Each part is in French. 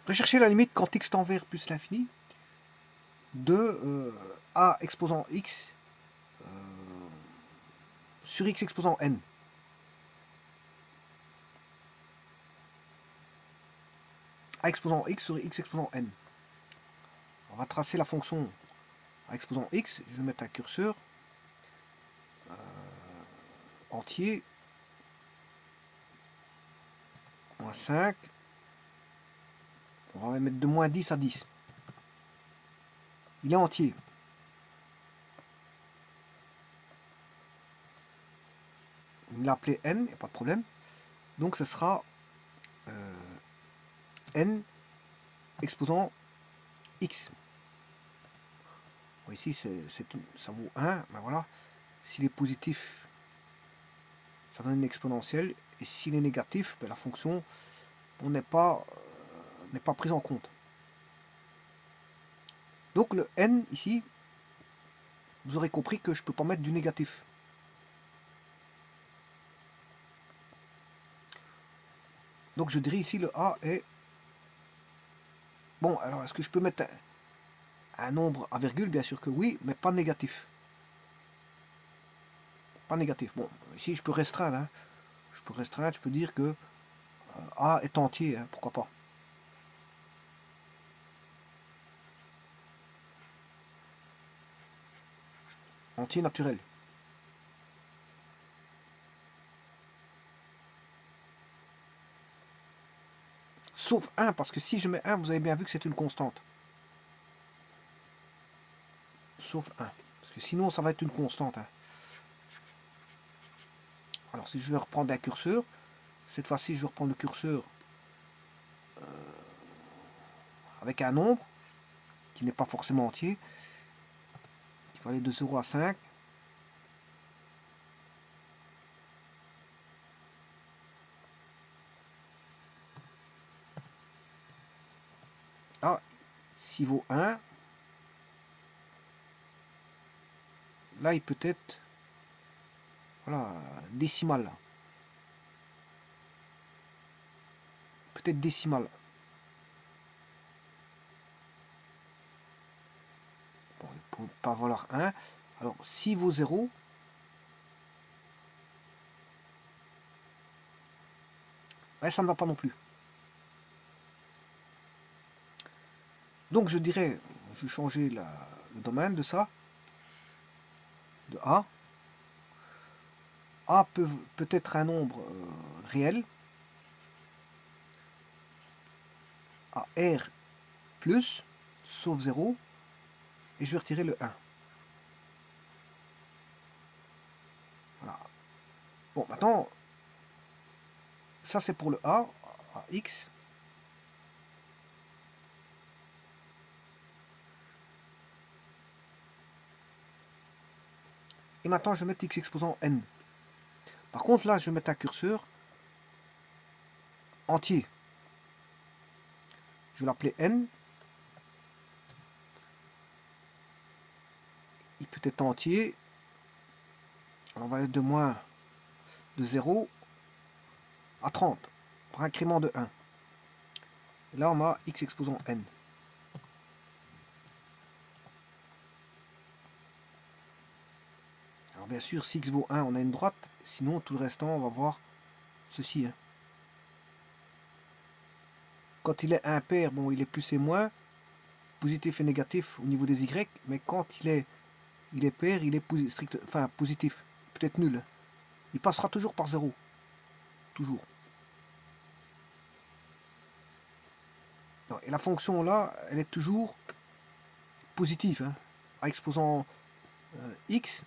Rechercher la limite quand x tend vers plus l'infini de a exposant x sur x exposant n. A exposant x sur x exposant n. On va tracer la fonction a exposant x. Je vais mettre un curseur entier. Moins 5. On va mettre de moins 10 à 10. Il est entier. On l'a appelé n, il n'y a pas de problème. Donc ce sera n exposant x. Bon, ici ça vaut 1, ben voilà. S'il est positif, ça donne une exponentielle. Et s'il est négatif, ben la fonction n'est pas prise en compte. Donc le n ici, vous aurez compris que je ne peux pas mettre du négatif. Donc je dirais ici le a est... Bon, alors est-ce que je peux mettre un nombre à virgule? Bien sûr que oui, mais pas négatif. Pas négatif. Bon, ici je peux restreindre. Hein. Je peux restreindre, je peux dire que a est entier, hein, pourquoi pas. Entier naturel. Sauf 1, parce que si je mets 1, vous avez bien vu que c'est une constante. Sauf 1. Parce que sinon, ça va être une constante. Hein. Alors, si je vais reprendre un curseur, cette fois-ci, je vais reprendre le curseur avec un nombre qui n'est pas forcément entier. Il va aller de 0 à 5. Ah, s'il vaut 1, là, il peut être voilà, décimal. Peut-être décimal. Bon, il ne peut pas valoir 1. Alors, s'il vaut 0, ouais, ça ne va pas non plus. Donc, je dirais, je vais changer le domaine de ça, de A. A peut être un nombre réel, à R plus, sauf 0, et je vais retirer le 1. Voilà. Bon, maintenant, ça c'est pour le A, à X. Et maintenant, je vais mettre X exposant N. Par contre, là, je vais mettre un curseur entier. Je vais l'appeler N. Il peut être entier. Alors, on va aller de moins de 0 à 30, par incrément de 1. Et là, on a X exposant N. Alors, bien sûr, si X vaut 1, on a une droite. Sinon, tout le restant, on va voir ceci. Hein. Quand il est impair, bon, il est plus et moins, positif et négatif au niveau des Y, mais quand il est pair, il est strict, enfin positif, peut-être nul. Il passera toujours par 0. Toujours. Non, et la fonction là, elle est toujours positive. Hein. A exposant x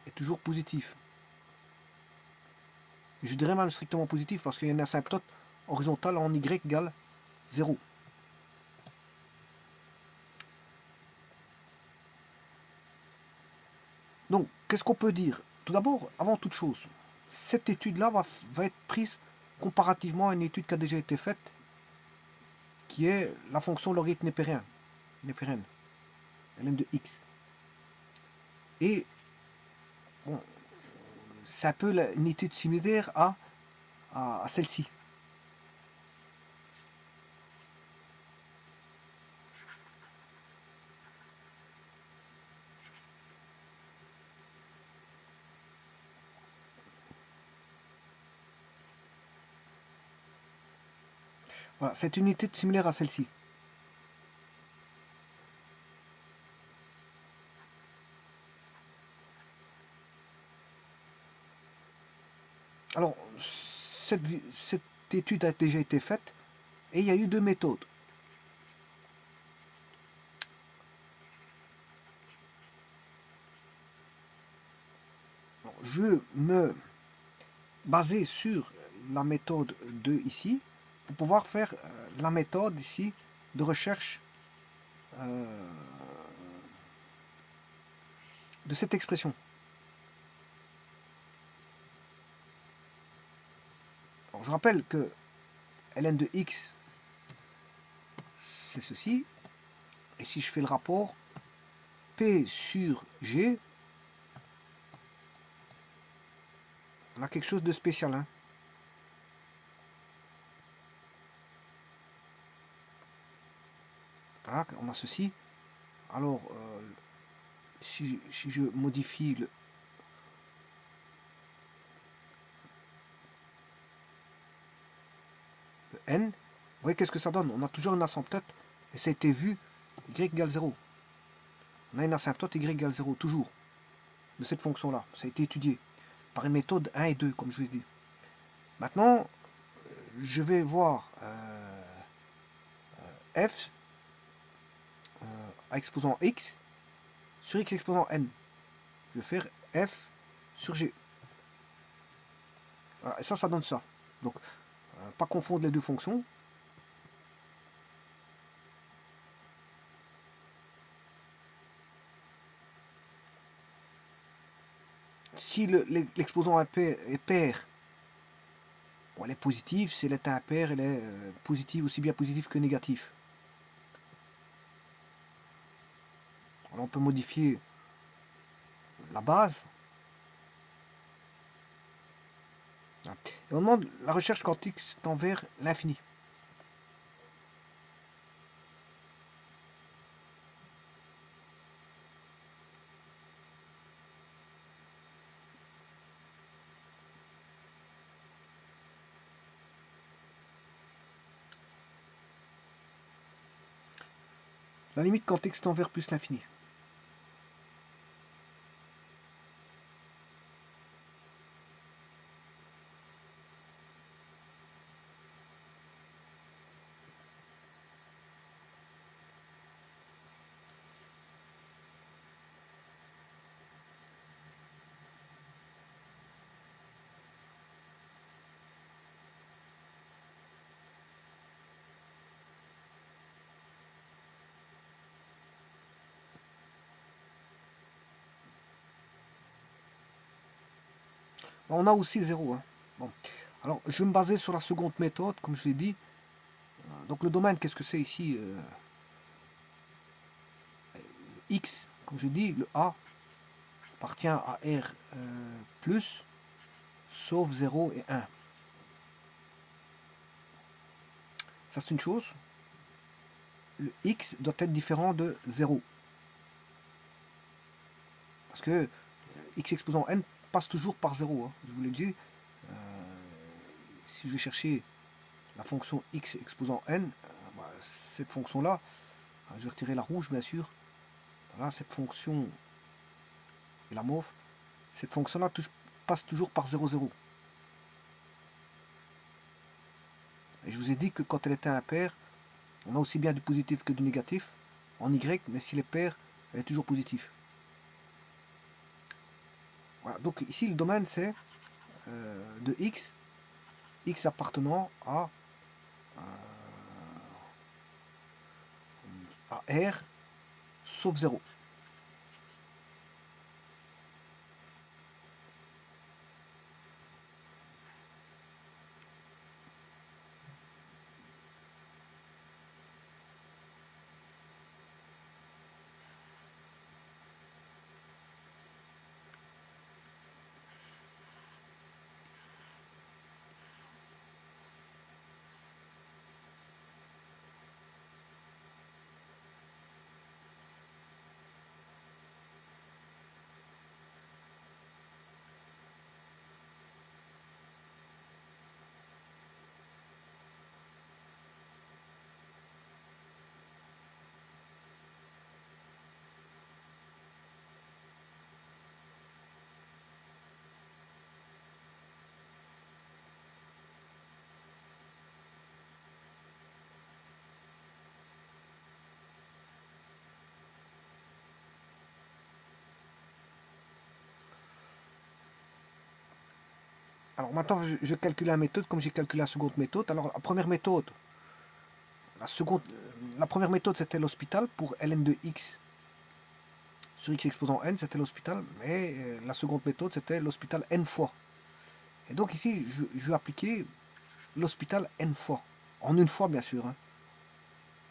est toujours positif. Je dirais même strictement positif parce qu'il y a une asymptote horizontale en y égale 0. Donc, qu'est-ce qu'on peut dire? Tout d'abord, avant toute chose, cette étude-là va être prise comparativement à une étude qui a déjà été faite, qui est la fonction logarithme népérienne, ln de x. Et bon, c'est un peu une étude similaire à celle-ci. Voilà, cette unité est similaire à celle-ci. Alors, cette étude a déjà été faite et il y a eu deux méthodes. Alors, je me basais sur la méthode de ici pour pouvoir faire la méthode ici de recherche de cette expression. Alors, je rappelle que ln de x, c'est ceci. Et si je fais le rapport, P sur G, on a quelque chose de spécial. Hein. Voilà, on a ceci. Alors, si je modifie le n, vous voyez qu'est-ce que ça donne? On a toujours une asymptote, et ça a été vu, y égale 0. On a une asymptote y égale 0, toujours, de cette fonction-là. Ça a été étudié par une méthode 1 et 2, comme je vous ai dit. Maintenant, je vais voir f à exposant x sur x exposant n. Je vais faire f sur g. Voilà, et ça donne ça. Donc, pas confondre les deux fonctions. Si l'exposant est pair, bon, elle est positive. Si elle est impaire, elle est positive, aussi bien positive que négative. Alors on peut modifier la base. Et on demande la recherche quantique tend vers l'infini. La limite quantique tend vers plus l'infini. On a aussi 0. Hein. Bon. Alors, je vais me baser sur la seconde méthode, comme je l'ai dit. Donc, le domaine, qu'est-ce que c'est ici X, comme je dis, le A appartient à R plus, sauf 0 et 1. Ça, c'est une chose. Le X doit être différent de 0. Parce que X exposant N passe toujours par 0. Hein. Je vous l'ai dit. Si je vais chercher la fonction X exposant N, bah, cette fonction-là, je vais retirer la rouge, bien sûr. Voilà, cette fonction, la mauve, cette fonction-là passe toujours par 0, 0. Et je vous ai dit que quand elle était impaire, on a aussi bien du positif que du négatif en Y, mais si elle est paire, elle est toujours positive. Voilà, donc ici le domaine c'est de X, X appartenant à R sauf 0. Alors maintenant, je calcule la méthode comme j'ai calculé la seconde méthode. Alors la première méthode, la première méthode c'était l'hospital pour ln de x sur x exposant n, c'était l'hospital, mais la seconde méthode c'était l'hospital n fois. Et donc ici, je vais appliquer l'hospital n fois, en une fois bien sûr. Hein.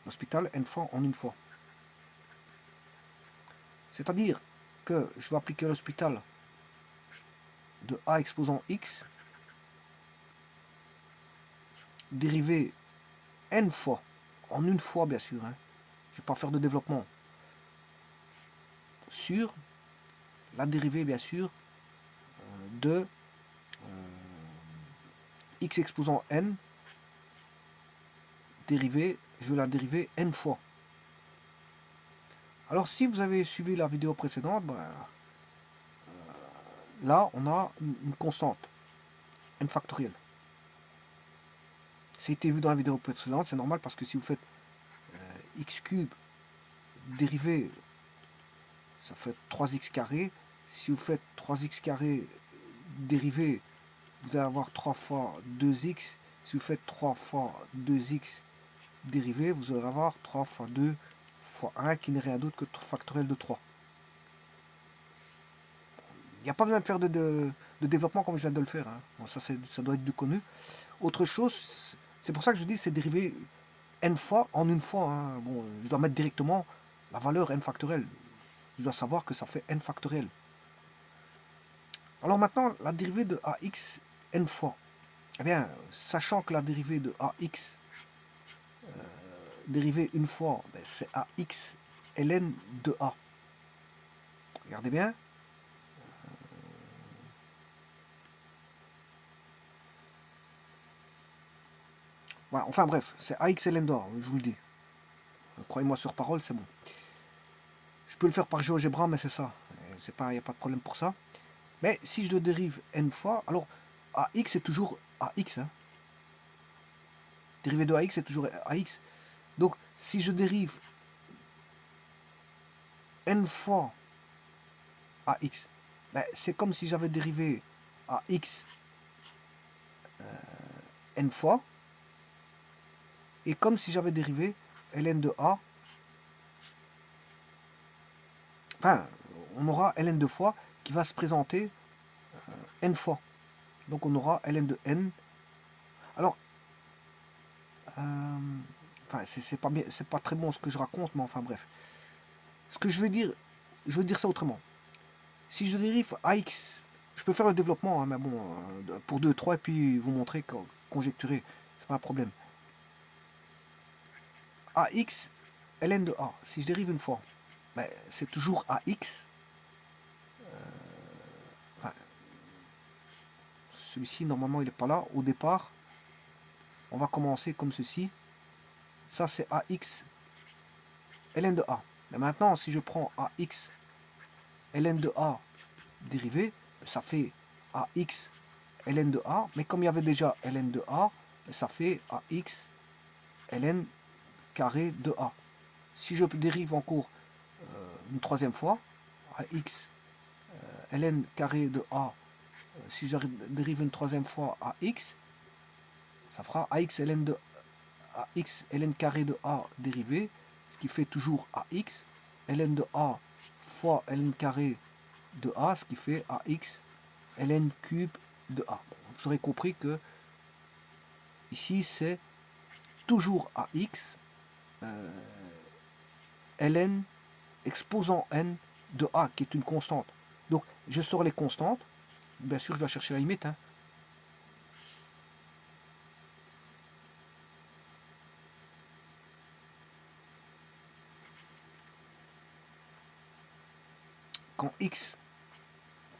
L'hospital n fois en une fois. C'est-à-dire que je vais appliquer l'hospital de a exposant x, dérivé n fois, en une fois bien sûr. Hein. Je ne vais pas faire de développement. Sur la dérivée bien sûr de x exposant n, dérivée, je vais la dériver n fois. Alors si vous avez suivi la vidéo précédente, là on a une constante, n factoriel. Ça a été vu dans la vidéo précédente, c'est normal parce que si vous faites x cube dérivé, ça fait 3x carré. Si vous faites 3x carré dérivé, vous allez avoir 3 fois 2x. Si vous faites 3 fois 2x dérivé, vous allez avoir 3 fois 2 fois 1 qui n'est rien d'autre que factoriel de 3. Il n'y a pas besoin de faire de développement comme je viens de le faire. Hein. Bon, ça doit être du connu. Autre chose, c'est pour ça que je dis c'est dérivé n fois en une fois. Hein. Bon, je dois mettre directement la valeur n factoriel. Je dois savoir que ça fait n factoriel. Alors maintenant, la dérivée de ax n fois. Eh bien, sachant que la dérivée de ax dérivée une fois, ben, c'est ax ln de a. Regardez bien. Ouais, enfin bref, c'est ax ln de a, je vous le dis. Croyez-moi sur parole, c'est bon. Je peux le faire par GeoGebra, mais c'est ça. Il n'y a pas de problème pour ça. Mais si je le dérive n fois, alors ax c'est toujours ax. Hein. Dérivée de ax c'est toujours ax. Donc si je dérive n fois ax, ben, c'est comme si j'avais dérivé ax n fois, et comme si j'avais dérivé ln de a, enfin, on aura ln de fois qui va se présenter n fois. Donc on aura ln de n. Alors, enfin, c'est pas très bon ce que je raconte, mais enfin bref. Ce que je veux dire ça autrement. Si je dérive ax, je peux faire le développement, hein, mais bon, pour 2, 3, et puis vous montrer, conjecturer, c'est pas un problème. ax ln de a, si je dérive une fois, ben, c'est toujours ax. Enfin, celui-ci, normalement, il n'est pas là. Au départ, on va commencer comme ceci. Ça, c'est ax ln de a. Mais maintenant, si je prends ax ln de a dérivé, ça fait ax ln de a. Mais comme il y avait déjà ln de a, ça fait ax ln carré de a. Si je dérive encore une troisième fois, ax ln carré de a, si je dérive une troisième fois ax, ça fera ax ln carré de a dérivé, ce qui fait toujours ax ln de a fois ln carré de a, ce qui fait ax ln cube de a. Vous aurez compris que ici c'est toujours ax ln exposant n de a, qui est une constante. Donc je sors les constantes. Bien sûr, je dois chercher la limite. Hein. Quand x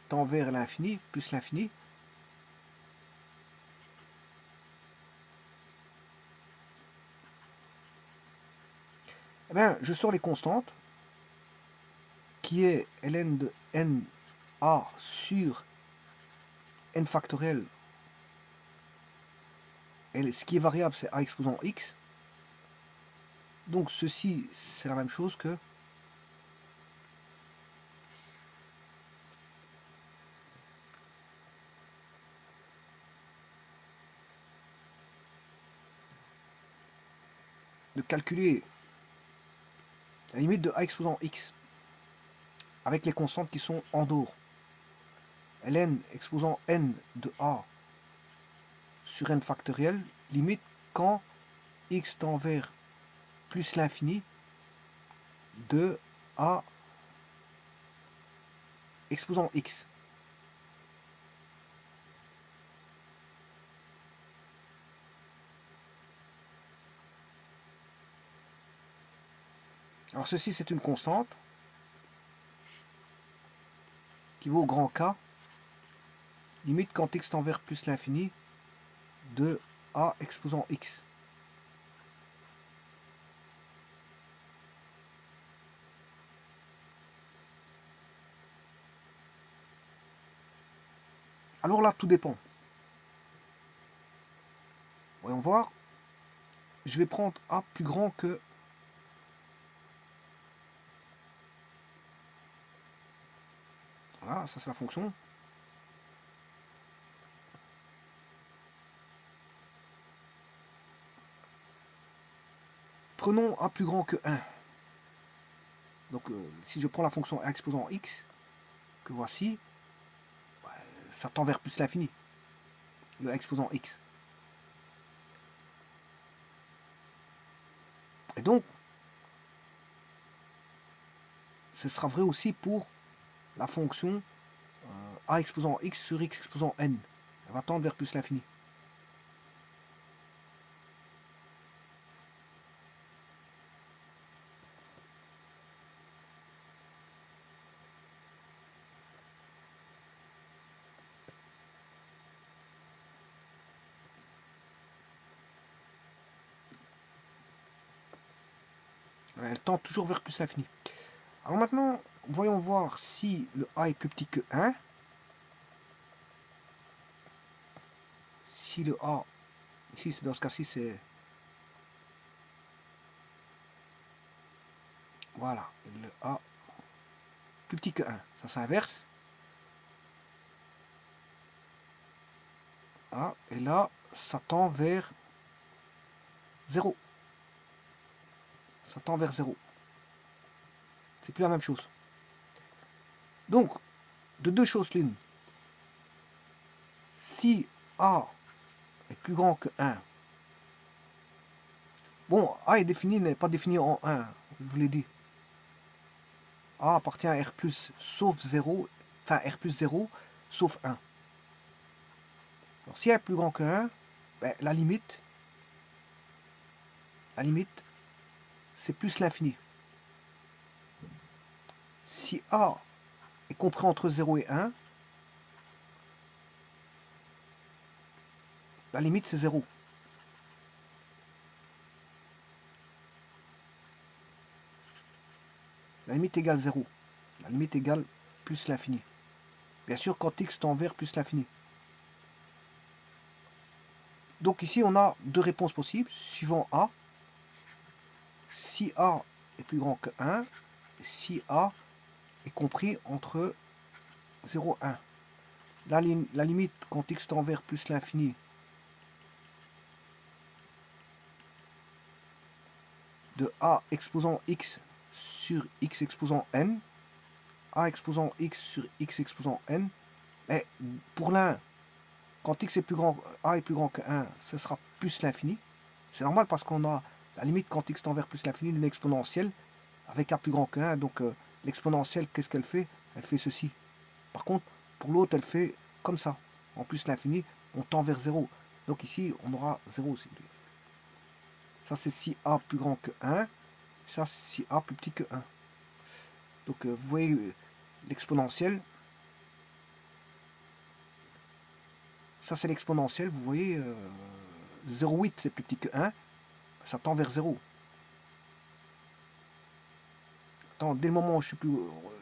tend vers l'infini, plus l'infini, eh bien, je sors les constantes, qui est ln de n a sur n factoriel. Et ce qui est variable, c'est a exposant x. Donc ceci, c'est la même chose que de calculer la limite de a exposant x avec les constantes qui sont en dehors. ln exposant n de a sur n factoriel, limite quand x tend vers plus l'infini de a exposant x. Alors ceci c'est une constante qui vaut au grand K, limite quand x tend vers plus l'infini de a exposant x. Alors là, tout dépend. Voyons voir. Je vais prendre a plus grand que... Voilà, ça c'est la fonction. Prenons a plus grand que 1. Donc si je prends la fonction a exposant x, que voici, ça tend vers plus l'infini, le a exposant x. Et donc, ce sera vrai aussi pour la fonction a exposant x sur x exposant n. Elle va tendre vers plus l'infini. Elle tend toujours vers plus l'infini. Alors maintenant, voyons voir si le a est plus petit que 1. Si le a, ici dans ce cas-ci c'est... Voilà, le a plus petit que 1, ça s'inverse. Ah, et là, ça tend vers 0. Ça tend vers 0. C'est plus la même chose. Donc, de deux choses l'une. Si A est plus grand que 1, bon, A est défini, n'est pas défini en 1, je vous l'ai dit. A appartient à R+, sauf 0, enfin R plus 0, sauf 1. Alors si A est plus grand que 1, ben, la limite, c'est plus l'infini. Si A est compris entre 0 et 1, la limite c'est 0. La limite égale 0. La limite égale plus l'infini. Bien sûr, quand x tend vers plus l'infini. Donc ici, on a deux réponses possibles, suivant A. Si A est plus grand que 1, si A est compris entre 0 et 1. La limite, quand x tend vers plus l'infini, de A exposant x sur x exposant n, A exposant x sur x exposant n, mais pour l'un, quand x est plus grand, A est plus grand que 1, ce sera plus l'infini. C'est normal parce qu'on a la limite quand x tend vers plus l'infini d'une exponentielle avec a plus grand que 1. Donc l'exponentielle, qu'est-ce qu'elle fait? Elle fait ceci. Par contre, pour l'autre, elle fait comme ça. En plus l'infini, on tend vers 0. Donc ici, on aura 0 aussi. Ça, c'est si a plus grand que 1. Ça, c'est si a plus petit que 1. Donc vous voyez l'exponentielle. Ça, c'est l'exponentielle. Vous voyez, 0,8, c'est plus petit que 1. Ça tend vers 0. Dès le moment où je suis plus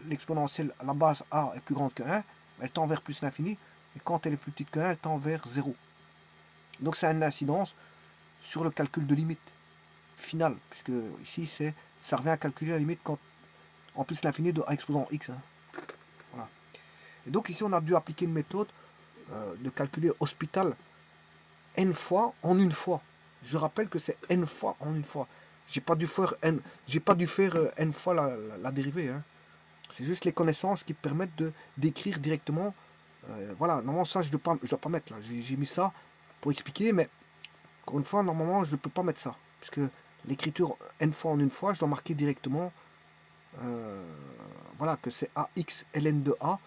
l'exponentielle à la base a est plus grande que 1, elle tend vers plus l'infini, et quand elle est plus petite que 1, elle tend vers 0. Donc ça a une incidence sur le calcul de limite finale, puisque ici ça revient à calculer la limite quand en plus l'infini de a exposant x. Hein. Voilà. Et donc ici on a dû appliquer une méthode de calculer Hospital n fois en une fois. Je rappelle que c'est n fois en une fois. J'ai pas dû faire n fois la dérivée, hein. C'est juste les connaissances qui permettent d'écrire directement. Voilà, normalement ça je dois pas mettre là. J'ai mis ça pour expliquer, mais encore une fois, normalement je ne peux pas mettre ça. Puisque l'écriture n fois en une fois, je dois marquer directement voilà, que c'est ax ln de a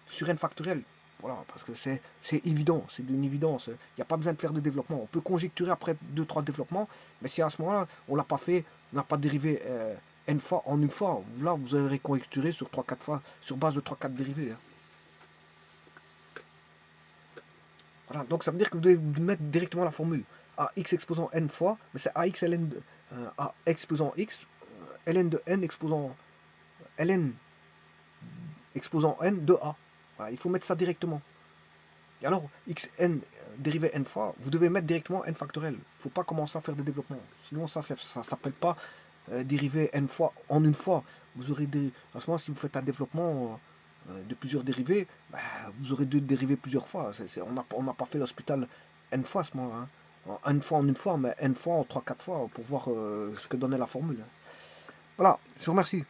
sur n factoriel. Voilà, parce que c'est évident, c'est d'une évidence. Il n'y a pas besoin de faire de développement. On peut conjecturer après 2-3 développements, mais si à ce moment-là, on l'a pas fait, on n'a pas dérivé n fois en une fois, là, vous aurez conjecturé sur 3-4 fois, sur base de 3-4 dérivés, hein. Voilà, donc ça veut dire que vous devez mettre directement la formule. Ax exposant n fois, mais c'est ax ln de, a exposant x, ln de n exposant ln exposant n de a. Voilà, il faut mettre ça directement. Et alors, xn dérivé n fois, vous devez mettre directement n factoriel. Il ne faut pas commencer à faire des développements. Sinon, ça ne s'appelle pas dérivé n fois en une fois. Vous aurez à ce moment, si vous faites un développement de plusieurs dérivés, bah, vous aurez dû dériver plusieurs fois. On n'a pas fait l'hospital n fois à ce moment-là, hein. N fois en une fois, mais n fois en 3-4 fois pour voir ce que donnait la formule. Voilà, je vous remercie.